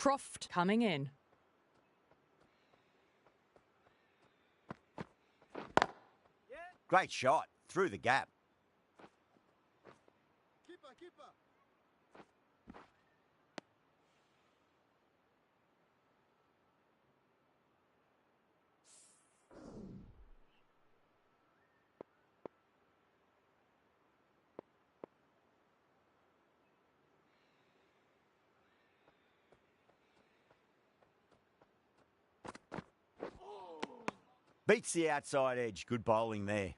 Croft coming in. Great shot, through the gap. Keeper. Beats the outside edge. Good bowling there.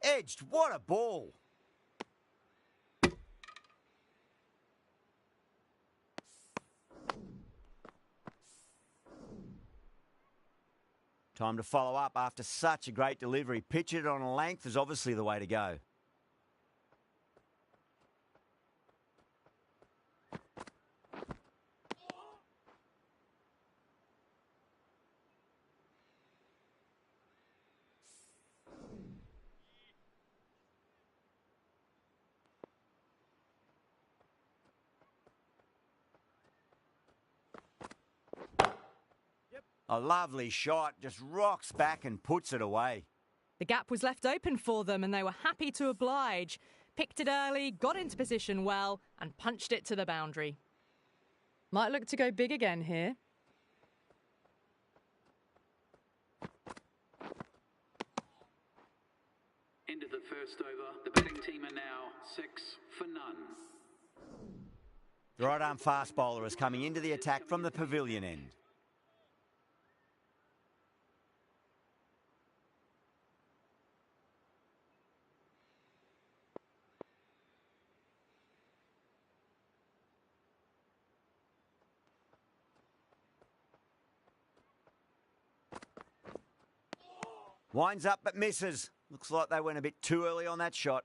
Edged. What a ball. Time to follow up after such a great delivery. Pitch it on a length is obviously the way to go. A lovely shot, just rocks back and puts it away. The gap was left open for them and they were happy to oblige. Picked it early, got into position well and punched it to the boundary. Might look to go big again here. End of the first over. The batting team are now 6 for none. The right arm fast bowler is coming into the attack from the pavilion end. Winds up but misses. Looks like they went a bit too early on that shot.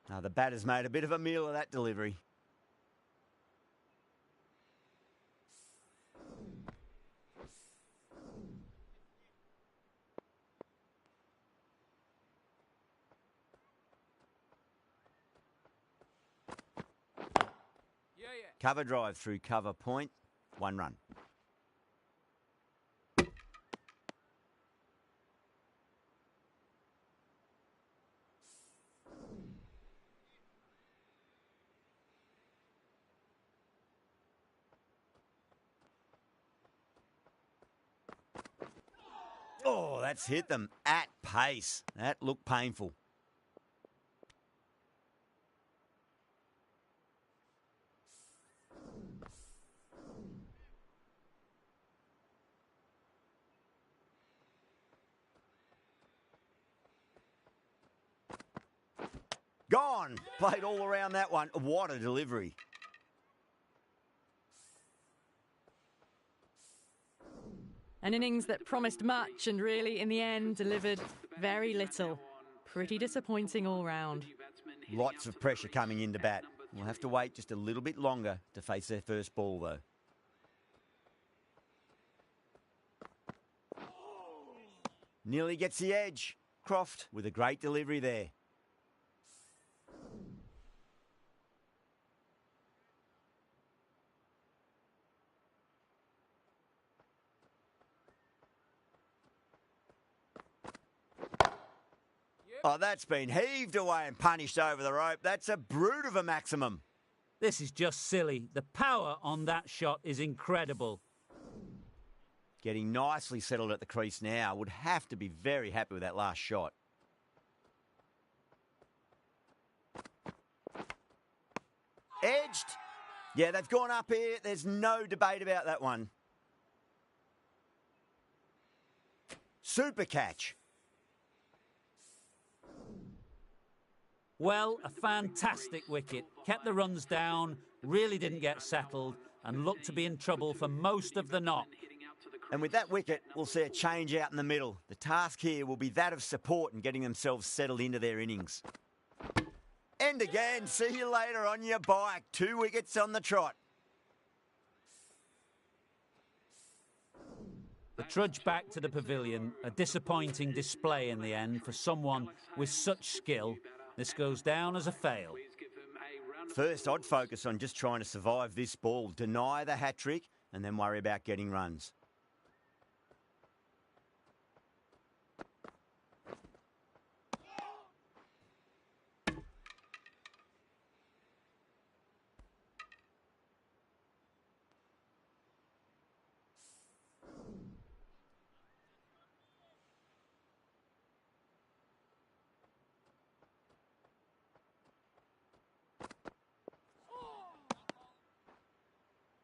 Now the batter's made a bit of a meal of that delivery. Cover drive through cover point, 1 run. Oh, that's hit them at pace. That looked painful. Gone. Played all around that one. What a delivery. An innings that promised much and really, in the end, delivered very little. Pretty disappointing all round. Lots of pressure coming into bat. We'll have to wait just a little bit longer to face their first ball, though. Nearly gets the edge. Croft with a great delivery there. Oh, that's been heaved away and punished over the rope. That's a brute of a maximum. This is just silly. The power on that shot is incredible. Getting nicely settled at the crease now. Would have to be very happy with that last shot. Edged. Yeah, they've gone up here. There's no debate about that one. Super catch. Well, a fantastic wicket. Kept the runs down, really didn't get settled, and looked to be in trouble for most of the knock. And with that wicket, we'll see a change out in the middle. The task here will be that of support and getting themselves settled into their innings. And again, see you later on your bike. 2 wickets on the trot. The trudge back to the pavilion, a disappointing display in the end for someone with such skill. This goes down as a fail. First, I'd focus on just trying to survive this ball, deny the hat-trick, and then worry about getting runs.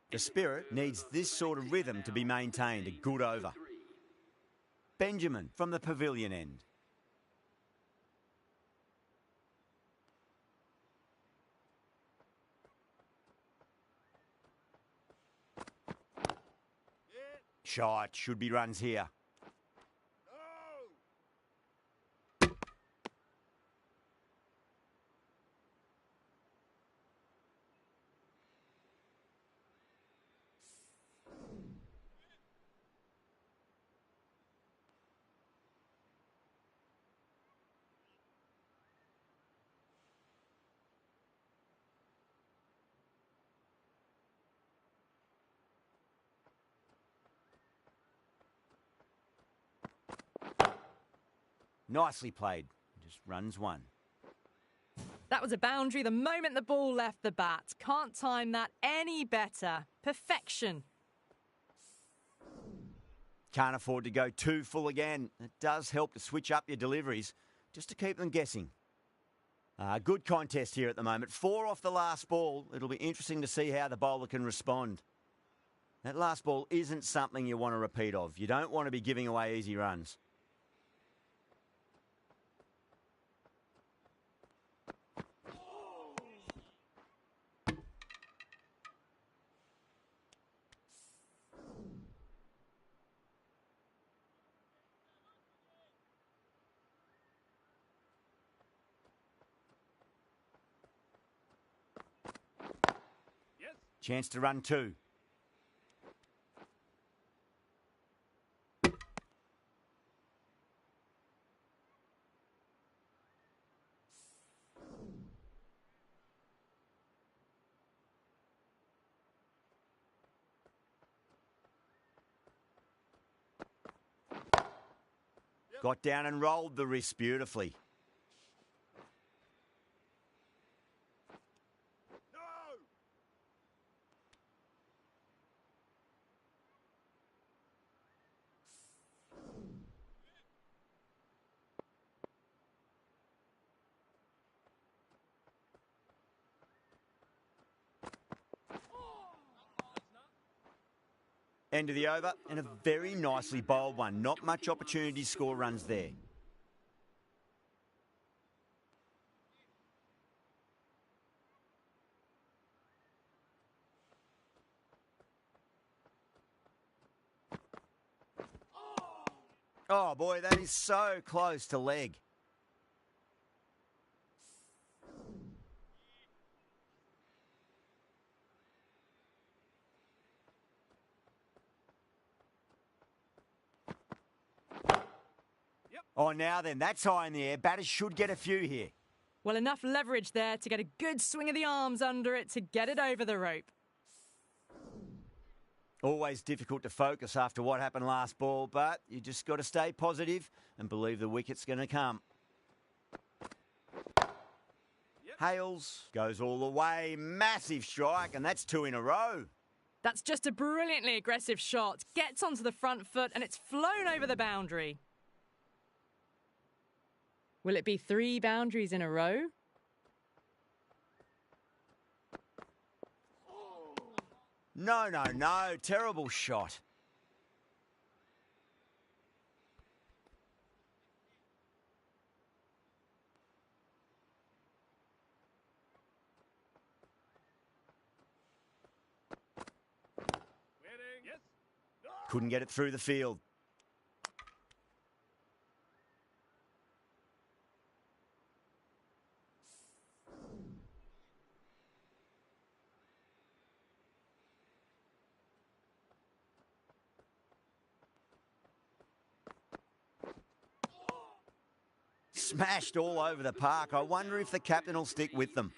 The spirit needs this sort of rhythm to be maintained. A good over. Benjamin from the pavilion end. Shot. Should be runs here. Nicely played. Just runs one. That was a boundary the moment the ball left the bat. Can't time that any better. Perfection. Can't afford to go too full again. It does help to switch up your deliveries just to keep them guessing. Good contest here at the moment. 4 off the last ball. It'll be interesting to see how the bowler can respond. That last ball isn't something you want to repeat of. You don't want to be giving away easy runs. Chance to run 2. Got down and rolled the wrist beautifully. End of the over, and a very nicely bowled one. Not much opportunity to score runs there. Oh boy, that is so close to leg. Oh, now then, that's high in the air. Batters should get a few here. Well, enough leverage there to get a good swing of the arms under it to get it over the rope. Always difficult to focus after what happened last ball, but you just got to stay positive and believe the wicket's going to come. Hales goes all the way. Massive strike, and that's 2 in a row. That's just a brilliantly aggressive shot. Gets onto the front foot and it's flown over the boundary. Will it be 3 boundaries in a row? No. Terrible shot. Couldn't get it through the field. Smashed all over the park. I wonder if the captain will stick with them.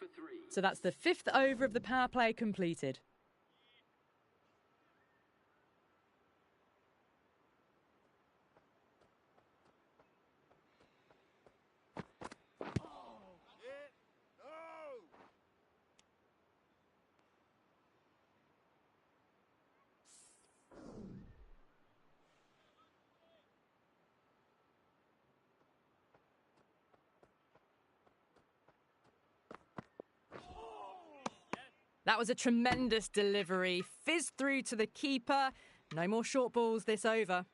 So that's the 5th over of the power play completed. That was a tremendous delivery. Fizzed through to the keeper. No more short balls this over.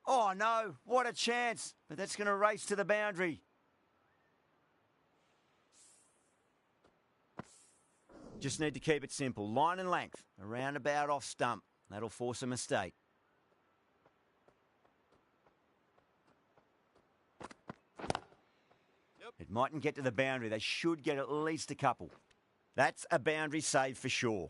Oh no, what a chance. But that's going to race to the boundary. Just need to keep it simple. Line and length, around about off stump. That'll force a mistake. It mightn't get to the boundary. They should get at least a couple. That's a boundary save for sure.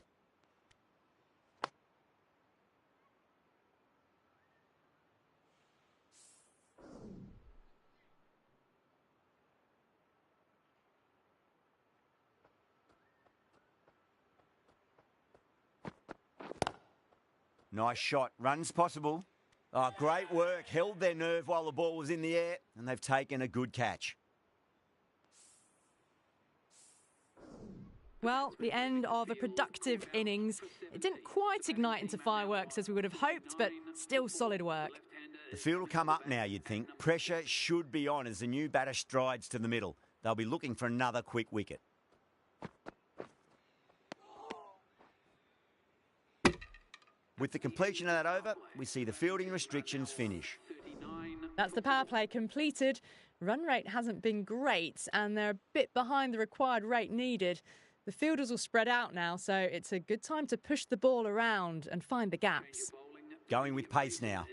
Nice shot. Runs possible. Oh, great work. Held their nerve while the ball was in the air, and they've taken a good catch. Well, the end of a productive innings. It didn't quite ignite into fireworks as we would have hoped, but still solid work. The field will come up now, you'd think. Pressure should be on as the new batter strides to the middle. They'll be looking for another quick wicket. With the completion of that over, we see the fielding restrictions finish. That's the power play completed. Run rate hasn't been great, and they're a bit behind the required rate needed. The fielders will spread out now, so it's a good time to push the ball around and find the gaps. Going with pace now.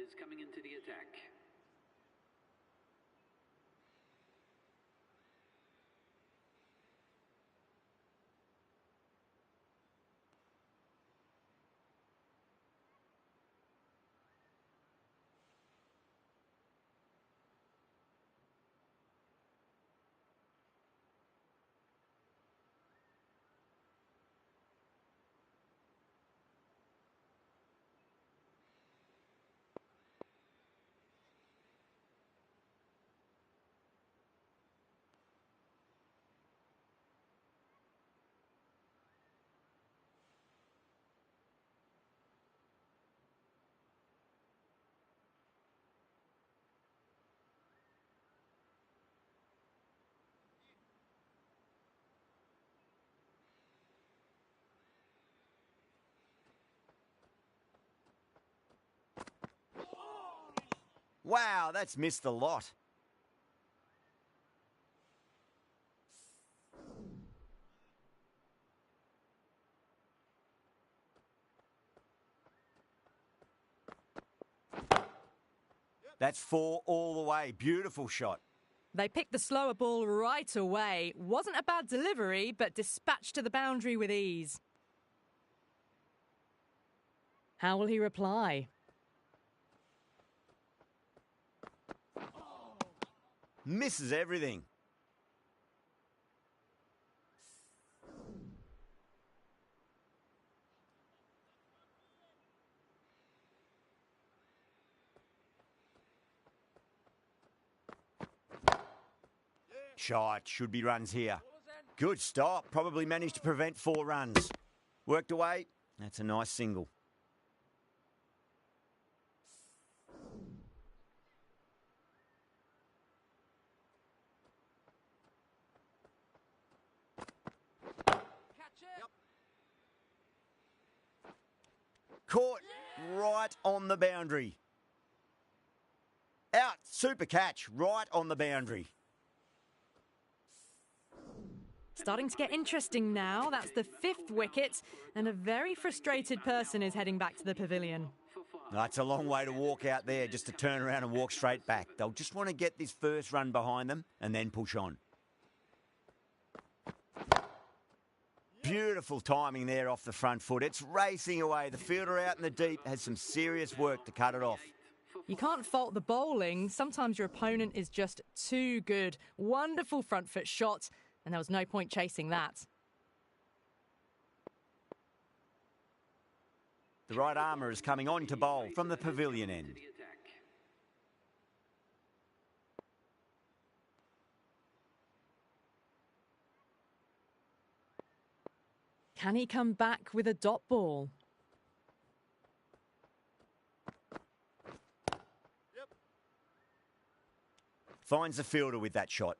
Wow, that's missed a lot. That's 4 all the way. Beautiful shot. They picked the slower ball right away. Wasn't a bad delivery, but dispatched to the boundary with ease. How will he reply? Misses everything. Shot. Should be runs here. Good stop. Probably managed to prevent 4 runs. Worked away. That's a nice single. Caught right on the boundary. Out, super catch, right on the boundary. Starting to get interesting now. That's the 5th wicket, and a very frustrated person is heading back to the pavilion. It's a long way to walk out there just to turn around and walk straight back. They'll just want to get this first run behind them and then push on. Beautiful timing there off the front foot. It's racing away. The fielder out in the deep has some serious work to cut it off. You can't fault the bowling. Sometimes your opponent is just too good. Wonderful front foot shot, and there was no point chasing that. The right armour is coming on to bowl from the pavilion end. Can he come back with a dot ball? Finds the fielder with that shot.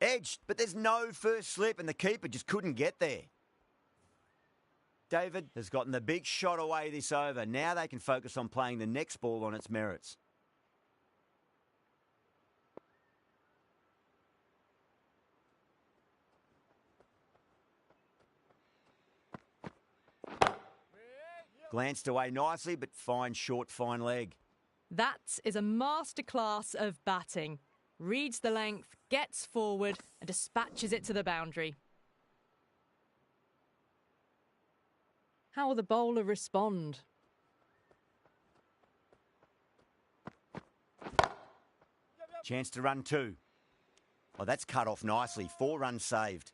Edged, but there's no first slip and the keeper just couldn't get there. David has gotten the big shot away this over. Now they can focus on playing the next ball on its merits. Glanced away nicely, but fine short, fine leg. That is a masterclass of batting. Reads the length, gets forward and dispatches it to the boundary. How will the bowler respond? Chance to run 2. Oh, that's cut off nicely. 4 runs saved.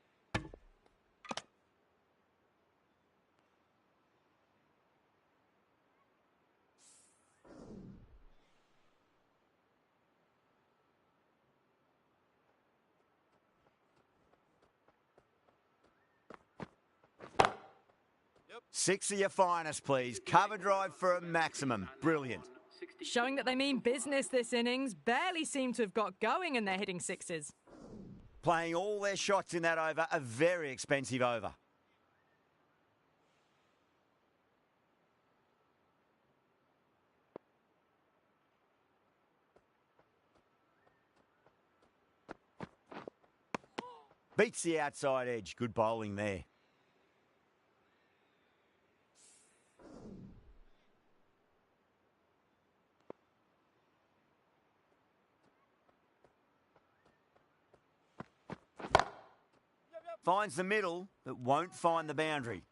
Six of your finest, please. Cover drive for a maximum. Brilliant. Showing that they mean business this innings. Barely seem to have got going and they're hitting sixes. Playing all their shots in that over. A very expensive over. Beats the outside edge. Good bowling there. Finds the middle, but won't find the boundary.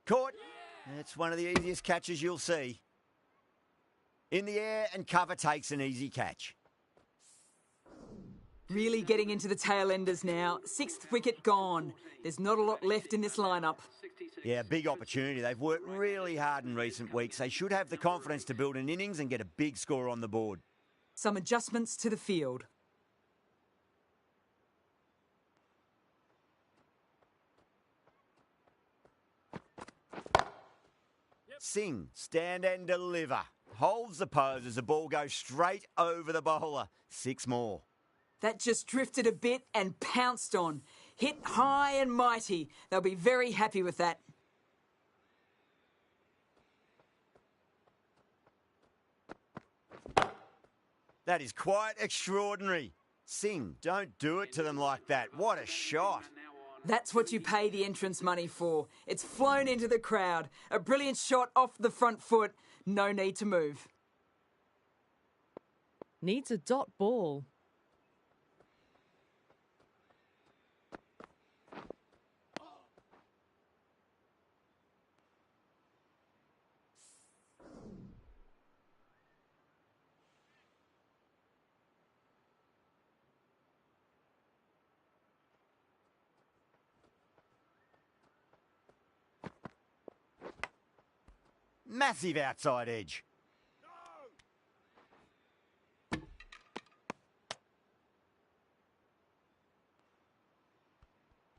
Caught. That's one of the easiest catches you'll see. In the air and cover takes an easy catch. Really getting into the tail enders now. 6th wicket gone. There's not a lot left in this lineup. Yeah, big opportunity. They've worked really hard in recent weeks. They should have the confidence to build an innings and get a big score on the board. Some adjustments to the field. Singh, stand and deliver. Holds the pose as the ball goes straight over the bowler. 6 more. That just drifted a bit and pounced on. Hit high and mighty. They'll be very happy with that. That is quite extraordinary. Singh, don't do it to them like that. What a shot. That's what you pay the entrance money for. It's flown into the crowd. A brilliant shot off the front foot. No need to move. Needs a dot ball. Massive outside edge.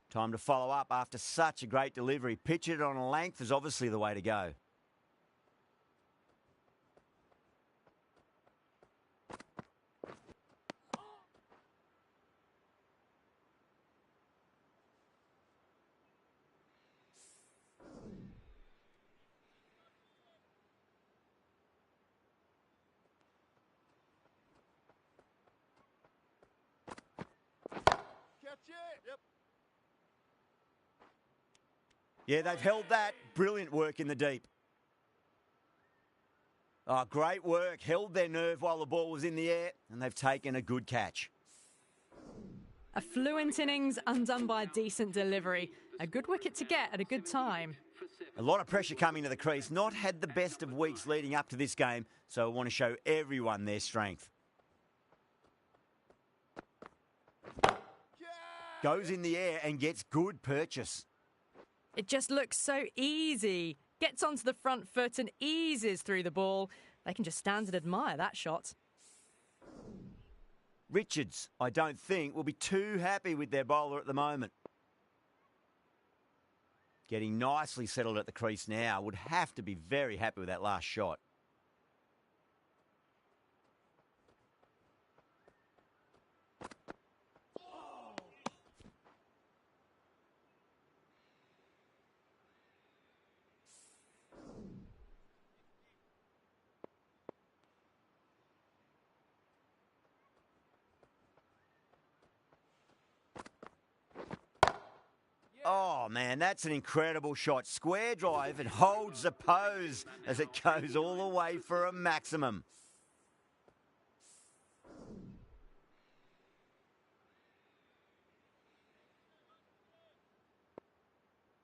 Time to follow up after such a great delivery. Pitch it on a length is obviously the way to go. Yeah, they've held that. Brilliant work in the deep. Oh, great work. Held their nerve while the ball was in the air, and they've taken a good catch. A fluent innings undone by a decent delivery. A good wicket to get at a good time. A lot of pressure coming to the crease. Not had the best of weeks leading up to this game, so I want to show everyone their strength. Goes in the air and gets good purchase. It just looks so easy. Gets onto the front foot and eases through the ball. They can just stand and admire that shot. Richards, I don't think, will be too happy with their bowler at the moment. Getting nicely settled at the crease now. Would have to be very happy with that last shot. Oh, man, that's an incredible shot. Square drive and holds the pose as it goes all the way for a maximum.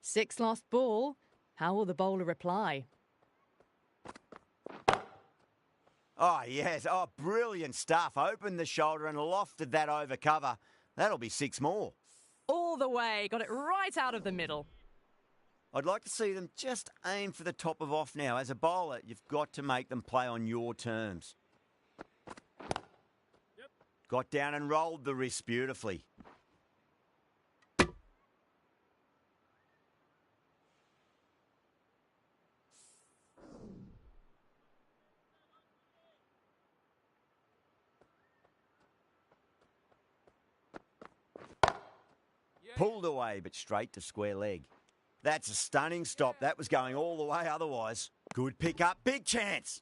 Six last ball. How will the bowler reply? Oh, yes. Oh, brilliant stuff. Opened the shoulder and lofted that over cover. That'll be six more. All the way. Got it right out of the middle. I'd like to see them just aim for the top of off now. As a bowler, you've got to make them play on your terms. Yep. Got down and rolled the wrist beautifully. Pulled away, but straight to square leg. That's a stunning stop. That was going all the way otherwise. Good pick up. Big chance.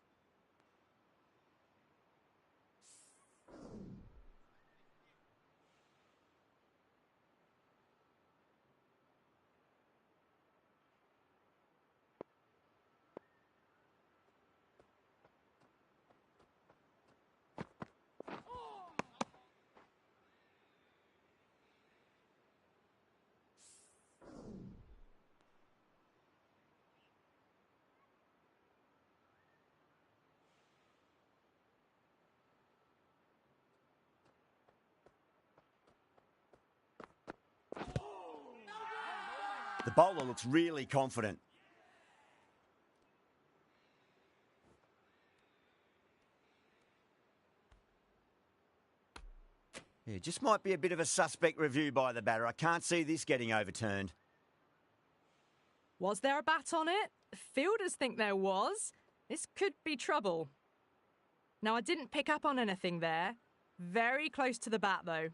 The bowler looks really confident. Yeah, just might be a bit of a suspect review by the batter. I can't see this getting overturned. Was there a bat on it? Fielders think there was. This could be trouble. Now, I didn't pick up on anything there. Very close to the bat, though.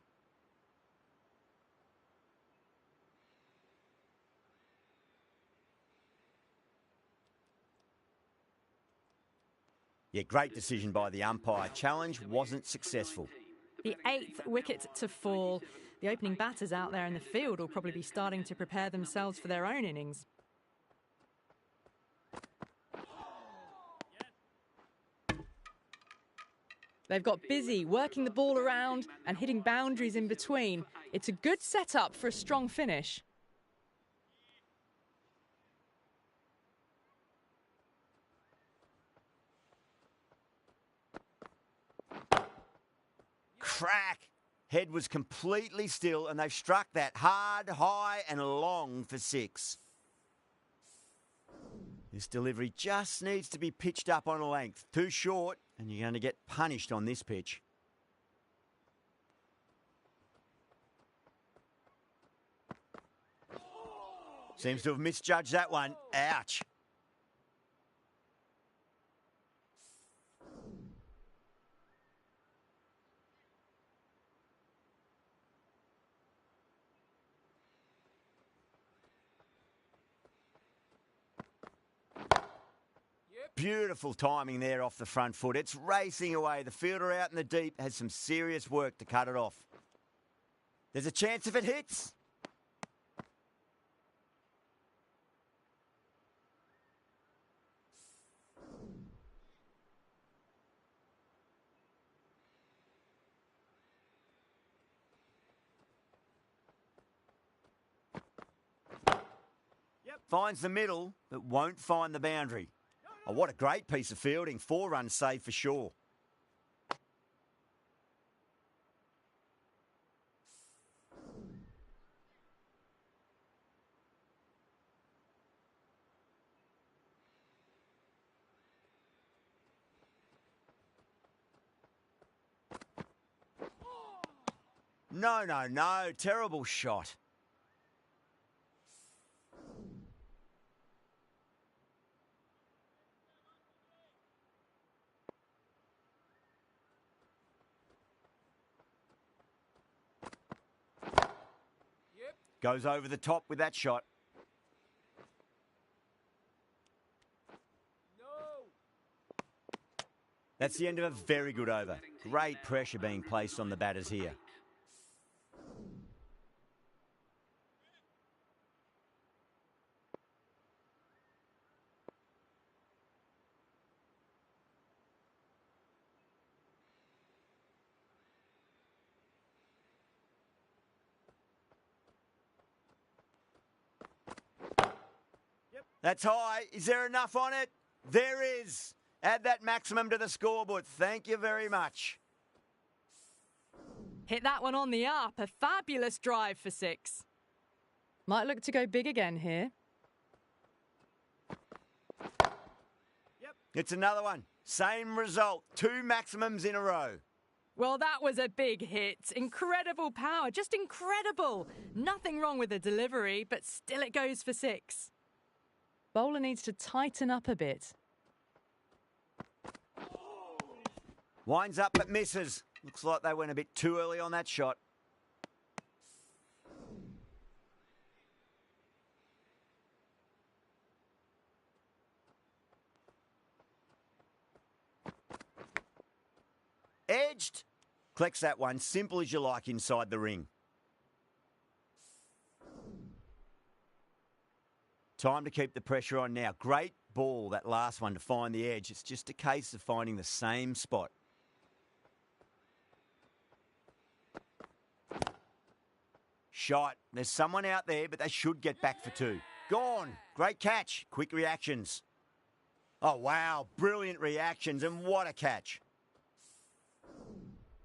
Yeah, great decision by the umpire. Challenge wasn't successful. The 8th wicket to fall. The opening batters out there in the field will probably be starting to prepare themselves for their own innings. They've got busy working the ball around and hitting boundaries in between. It's a good setup for a strong finish. Crack! Head was completely still and they've struck that hard, high and long for 6. This delivery just needs to be pitched up on a length. Too short and you're going to get punished on this pitch. Seems to have misjudged that one. Ouch. Beautiful timing there off the front foot. It's racing away. The fielder out in the deep has some serious work to cut it off. There's a chance if it hits. Finds the middle, but won't find the boundary. Oh, what a great piece of fielding. 4 runs saved for sure. No, no, no. Terrible shot. Goes over the top with that shot. That's the end of a very good over. Great pressure being placed on the batters here. That's high. Is there enough on it? There is. Add that maximum to the scoreboard. Thank you very much. Hit that one on the up. A fabulous drive for 6. Might look to go big again here. It's another one. Same result. 2 maximums in a row. Well, that was a big hit. Incredible power. Just incredible. Nothing wrong with the delivery, but still it goes for 6. Bowler needs to tighten up a bit. Winds up but misses. Looks like they went a bit too early on that shot. Edged. Collects that one. Simple as you like inside the ring. Time to keep the pressure on now. Great ball, that last one, to find the edge. It's just a case of finding the same spot. Shot. There's someone out there, but they should get back for 2. Gone. Great catch. Quick reactions. Oh, wow. Brilliant reactions, and what a catch.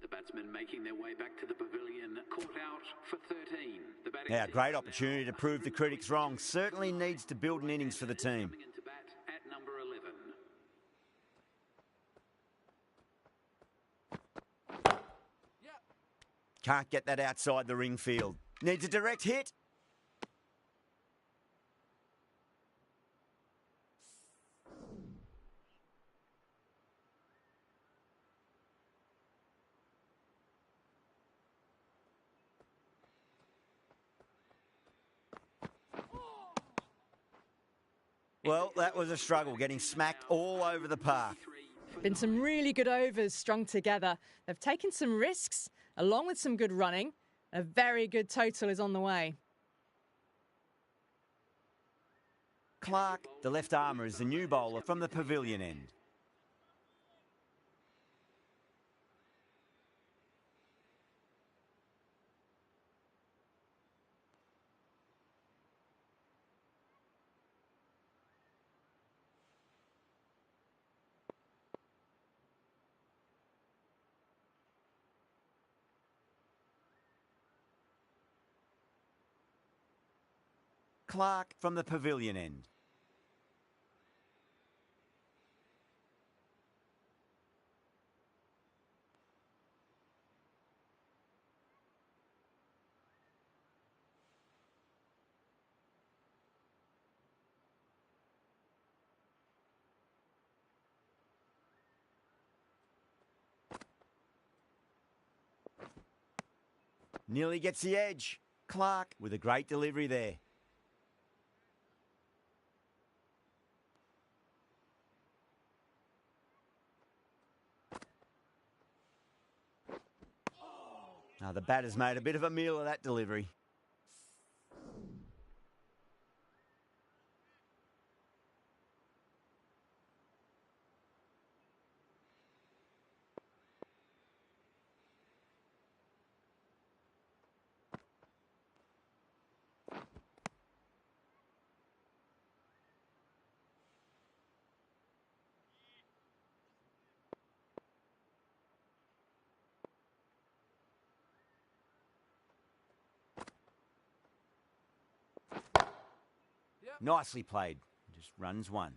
The batsmen making their way back to the pavilion, caught out for 13. The batting Yeah, team great opportunity to prove the critics wrong. Certainly needs to build an innings for the team. coming into bat at number 11. Can't get that outside the ring field. Needs a direct hit. Well, that was a struggle, getting smacked all over the park. Been some really good overs strung together. They've taken some risks, along with some good running. A very good total is on the way. Clark, the left armour, is the new bowler from the pavilion end. Clark from the pavilion end. Nearly gets the edge. Clark with a great delivery there. Now the batter's made a bit of a meal of that delivery. Nicely played. Just runs one.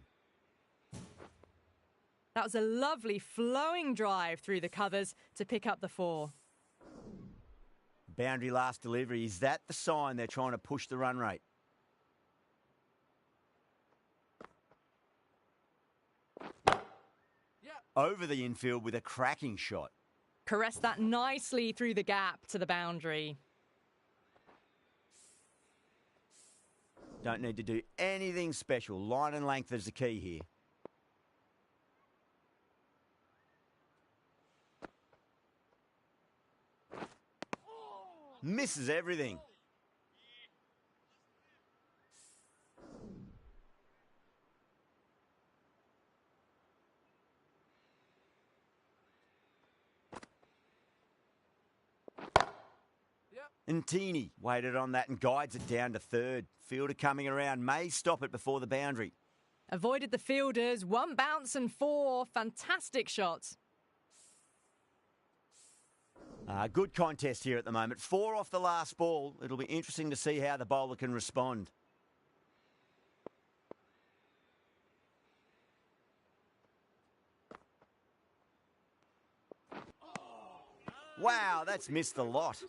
That was a lovely flowing drive through the covers to pick up the 4. Boundary last delivery. Is that the sign they're trying to push the run rate? Over the infield with a cracking shot. Caressed that nicely through the gap to the boundary. Don't need to do anything special. Line and length is the key here. Misses everything. And Teeny waited on that and guides it down to third. Fielder coming around, may stop it before the boundary. Avoided the fielders, 1 bounce and 4. Fantastic shots. Good contest here at the moment. 4 off the last ball. It'll be interesting to see how the bowler can respond. Wow, that's missed a lot.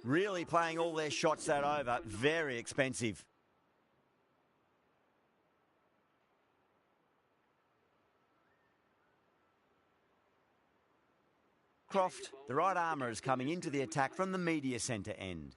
Really playing all their shots that over. Very expensive. Croft, the right armour, is coming into the attack from the media centre end.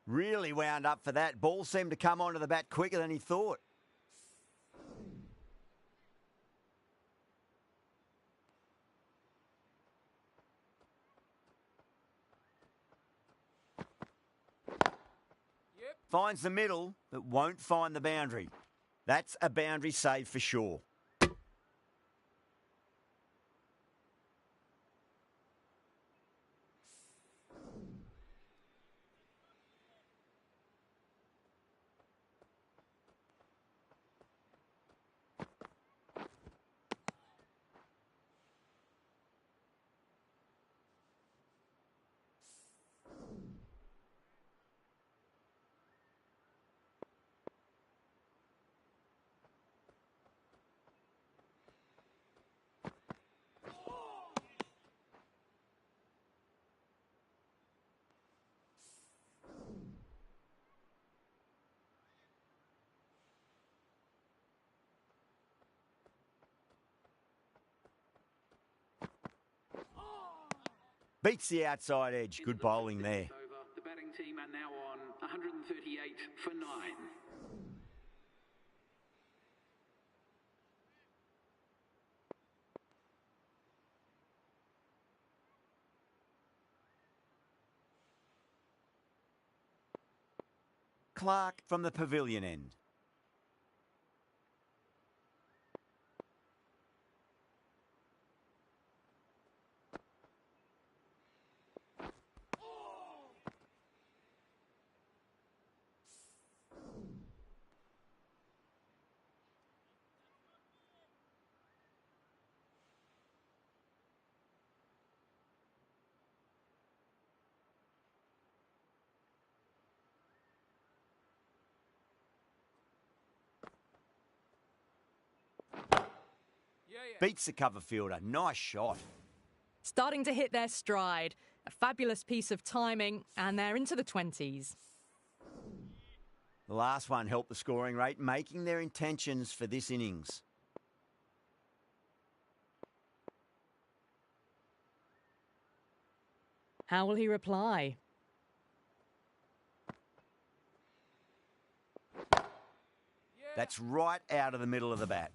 Really wound up for that. Ball seemed to come onto the bat quicker than he thought. Finds the middle, but won't find the boundary. That's a boundary save for sure. Beats the outside edge. Good bowling there. Over. The batting team are now on 138 for 9. Clark from the pavilion end. Beats the cover fielder. Nice shot. Starting to hit their stride. A fabulous piece of timing, and they're into the 20s. The last one helped the scoring rate, making their intentions for this innings. How will he reply? That's right out of the middle of the bat.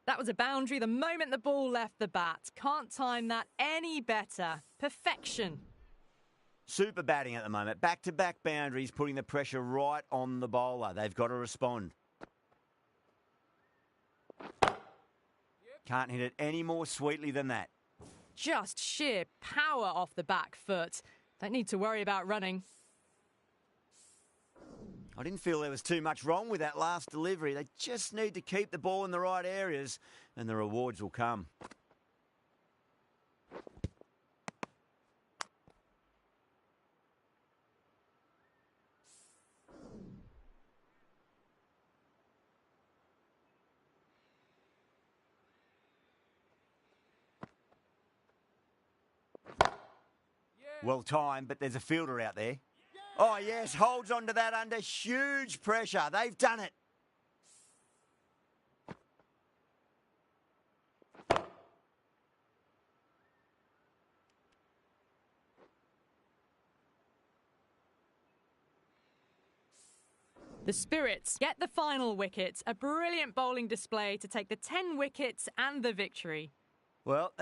That was a boundary the moment the ball left the bat. Can't time that any better. Perfection. Super batting at the moment. Back-to-back boundaries, putting the pressure right on the bowler. They've got to respond. Can't hit it any more sweetly than that. Just sheer power off the back foot. Don't need to worry about running. I didn't feel there was too much wrong with that last delivery. They just need to keep the ball in the right areas and the rewards will come. Well timed, but there's a fielder out there. Oh, yes, holds on to that under huge pressure. They've done it. The Spirits get the final wicket. A brilliant bowling display to take the 10 wickets and the victory. Well,